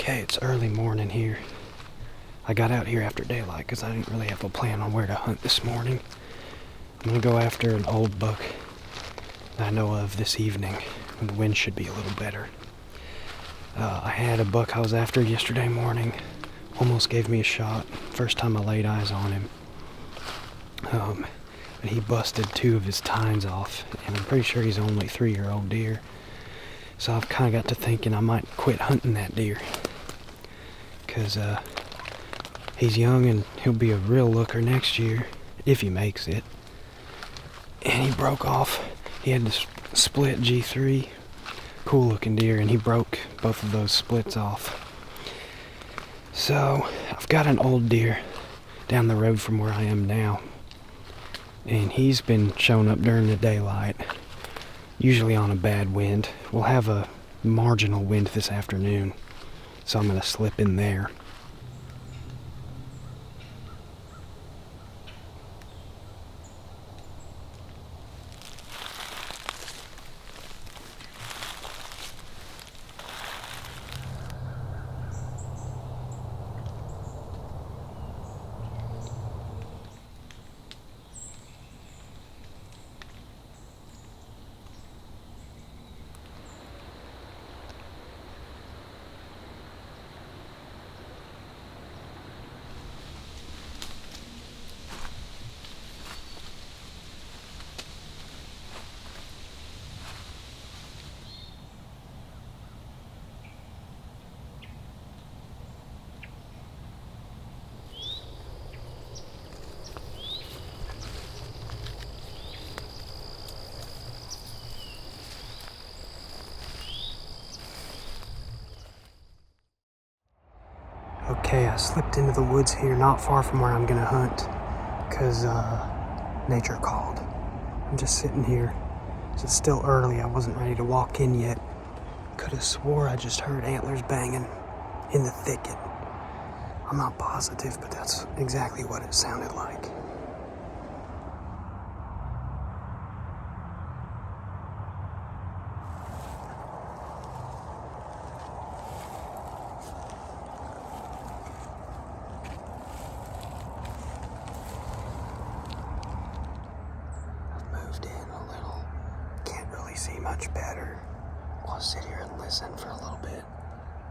Okay, it's early morning here. I got out here after daylight because I didn't really have a plan on where to hunt this morning. I'm gonna go after an old buck that I know of this evening when the wind should be a little better. I had a buck I was after yesterday morning. Almost gave me a shot. First time I laid eyes on him. But he busted 2 of his tines off, and I'm pretty sure he's only 3-year-old deer. So I've kind of got to thinking I might quit hunting that deer. Because he's young and he'll be a real looker next year, if he makes it. And he broke off. He had this split G3, cool looking deer, and he broke both of those splits off. So I've got an old deer down the road from where I am now, and he's been showing up during the daylight, usually on a bad wind. We'll have a marginal wind this afternoon, so I'm going to slip in there. Okay, I slipped into the woods here, not far from where I'm gonna hunt, because nature called. I'm just sitting here. It's still early, I wasn't ready to walk in yet. Could have swore I just heard antlers banging in the thicket. I'm not positive, but that's exactly what it sounded like. See much better. I'll sit here and listen for a little bit,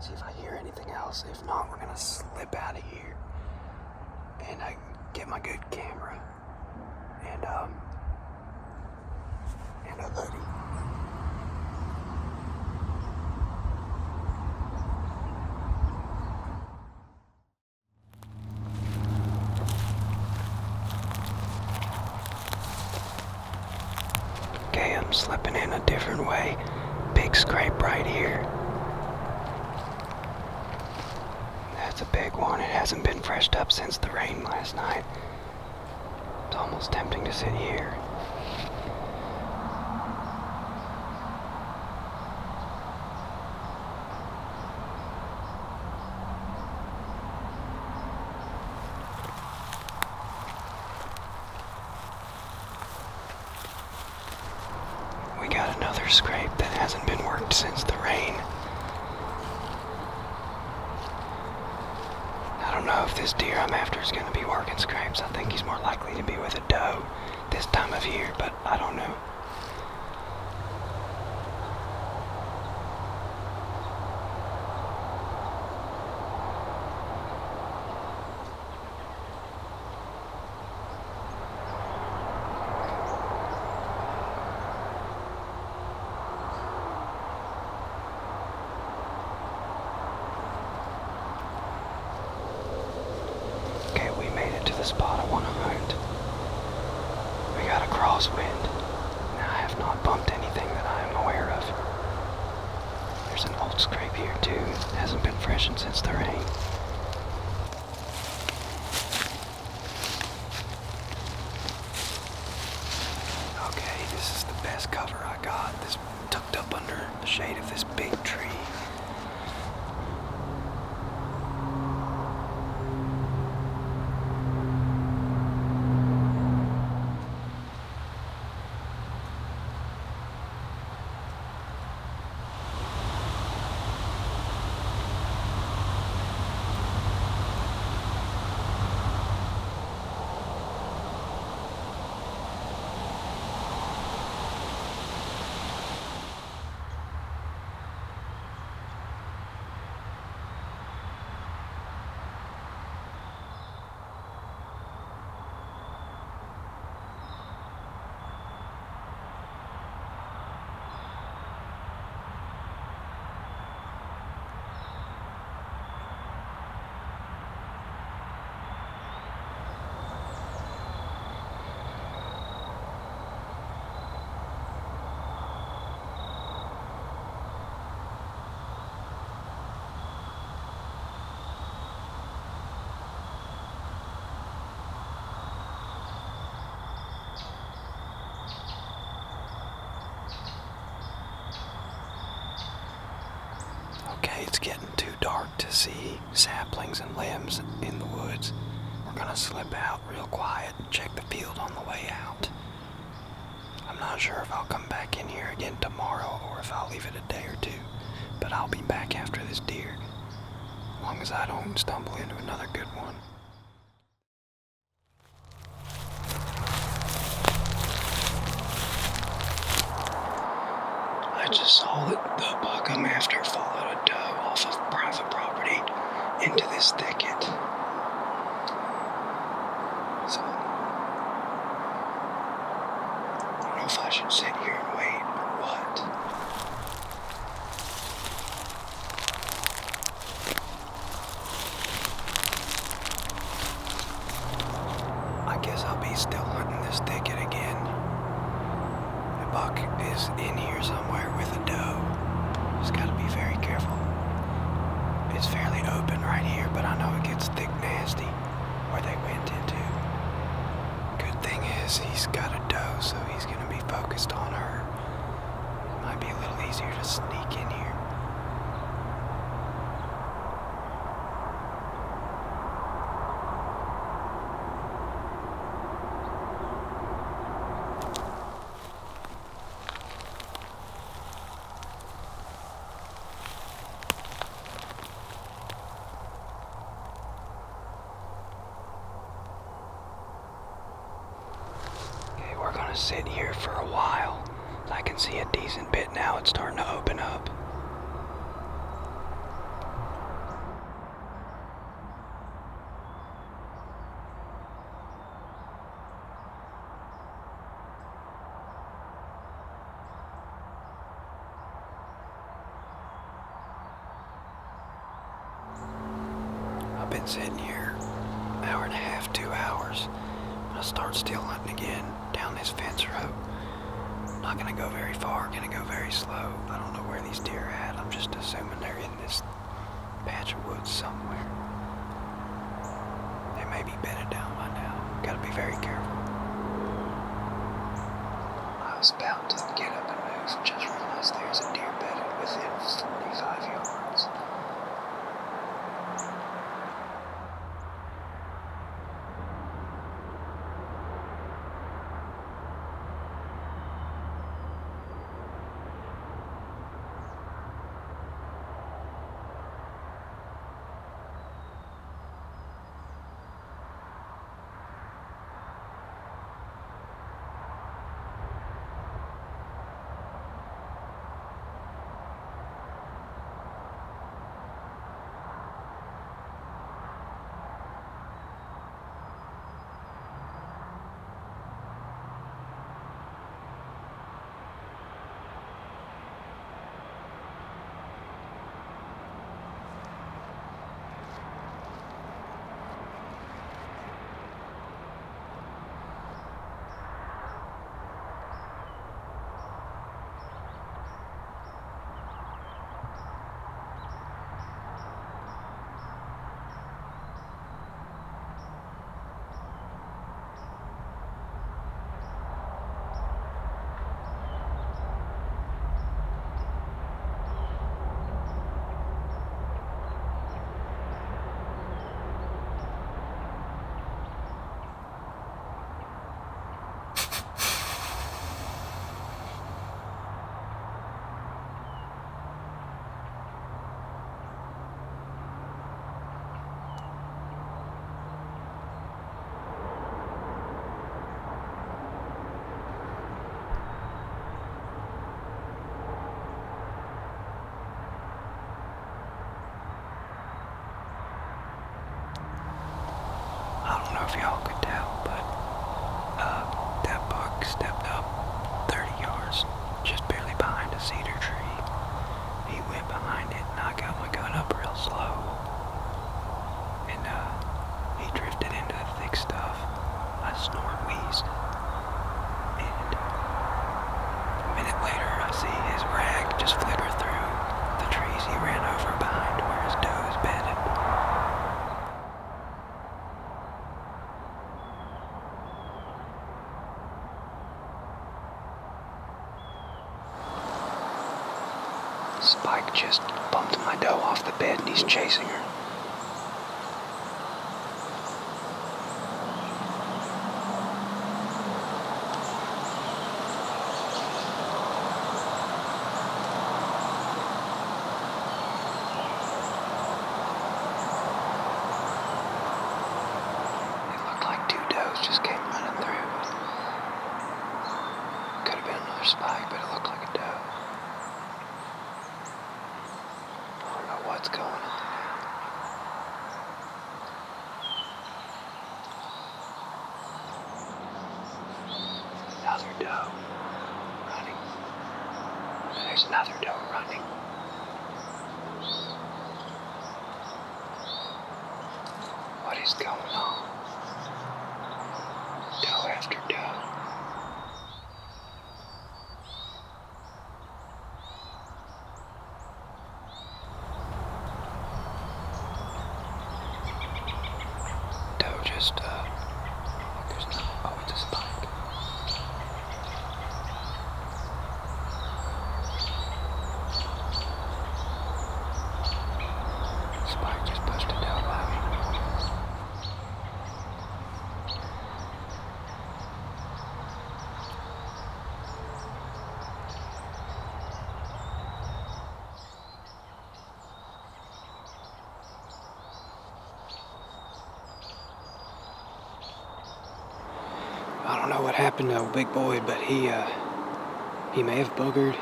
see if I hear anything else. If not, we're gonna slip out of here and I get my good camera and a hoodie. Okay, I'm slipping in a different way. Big scrape right here. That's a big one. It hasn't been freshed up since the rain last night. It's almost tempting to sit here. We got another scrape that hasn't been worked since the rain. I don't know if this deer I'm after is going to be working scrapes. I think he's more likely to be with a doe this time of year, but I don't know. Spot I want to hunt. We got a crosswind. Now I have not bumped anything that I am aware of. There's an old scrape here too. It hasn't been freshened since the rain. Okay, this is the best cover I got. This tucked up under the shade of this big tree. It's getting too dark to see saplings and limbs in the woods. We're gonna slip out real quiet and check the field on the way out. I'm not sure if I'll come back in here again tomorrow or if I'll leave it a day or two, but I'll be back after this deer, as long as I don't stumble into another good one. I just saw that the buck I'm after followed a doe off of private property into this thicket. So, I don't know if I should sit here and wait or what. I guess I'll be still hunting this thicket again. The buck is in here somewhere with a doe. Just gotta be very careful. It's fairly open right here, but I know it gets thick nasty where they went into. Good thing is he's got a doe, so he's gonna be focused on her. It might be a little easier to sneak in here. We're gonna sit here for a while. I can see a decent bit now. It's starting to open up. I've been sitting here an hour and a half, 2 hours. I'll start still hunting again down this fence road. I'm not gonna go very far, gonna go very slow. I don't know where these deer are at. I'm just assuming they're in this patch of woods somewhere. They may be bedded down by now. Gotta be very careful. I was about to get up and move, just realized there's a deer bedded within 45 yards. I don't know if y'all could tell, but that buck stepped up 30 yards, just barely behind a cedar tree. He went behind it, and I got my gun up real slow. And he drifted into the thick stuff. I snored, wheezed. And a minute later, I see his rag just flitter through the trees he ran over behind where his doe is bedded. Spike just bumped my doe off the bed and he's chasing her. Just came running through. Could have been another spike, but it looked like a doe. I don't know what's going on. Another doe running. There's another doe running. What is going on? Doe after doe. Doe just, there's no, oh, it's a spike. Spike just pushed a doe by me. I don't know what happened to old Big Boy, but he may have boogered.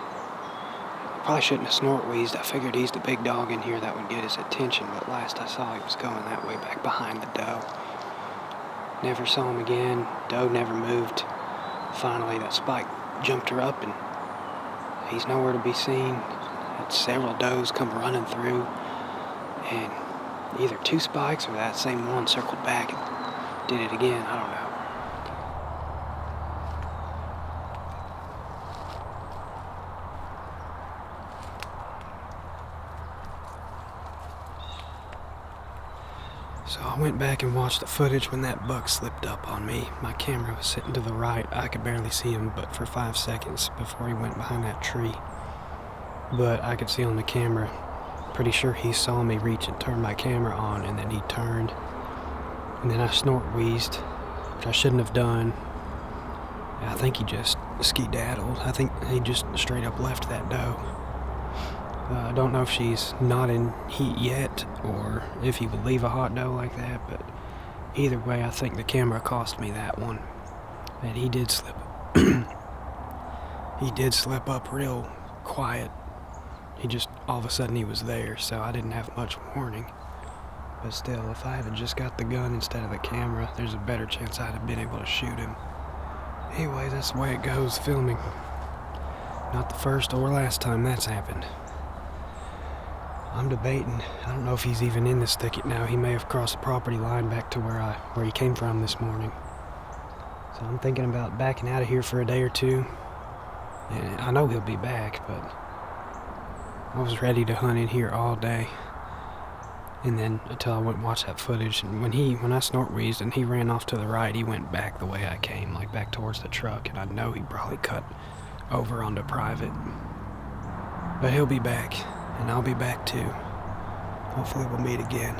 Probably shouldn't have snort wheezed. I figured he's the big dog in here that would get his attention, but last I saw he was going that way back behind the doe. Never saw him again. Doe never moved. Finally, that spike jumped her up and he's nowhere to be seen. Had several does come running through, and either two spikes or that same one circled back and did it again. I don't know. So I went back and watched the footage when that buck slipped up on me. My camera was sitting to the right. I could barely see him but for 5 seconds before he went behind that tree. But I could see on the camera, pretty sure he saw me reach and turn my camera on, and then he turned. And then I snort wheezed, which I shouldn't have done. I think he just skedaddled. I think he just straight up left that doe. I don't know if she's not in heat yet, or if he would leave a hot doe like that, but either way, I think the camera cost me that one. And he did slip. He did slip up real quiet. He just, all of a sudden he was there, so I didn't have much warning. But still, if I had just got the gun instead of the camera, there's a better chance I'd have been able to shoot him. Anyway, that's the way it goes filming. Not the first or last time that's happened. I'm debating. I don't know if he's even in this thicket now. He may have crossed the property line back to where he came from this morning. So I'm thinking about backing out of here for a day or two. And I know he'll be back, but I was ready to hunt in here all day. And then until I went and watched that footage, and when I snort wheezed and he ran off to the right, he went back the way I came, like back towards the truck, and I know he probably cut over onto private. But he'll be back. And I'll be back too. Hopefully we'll meet again.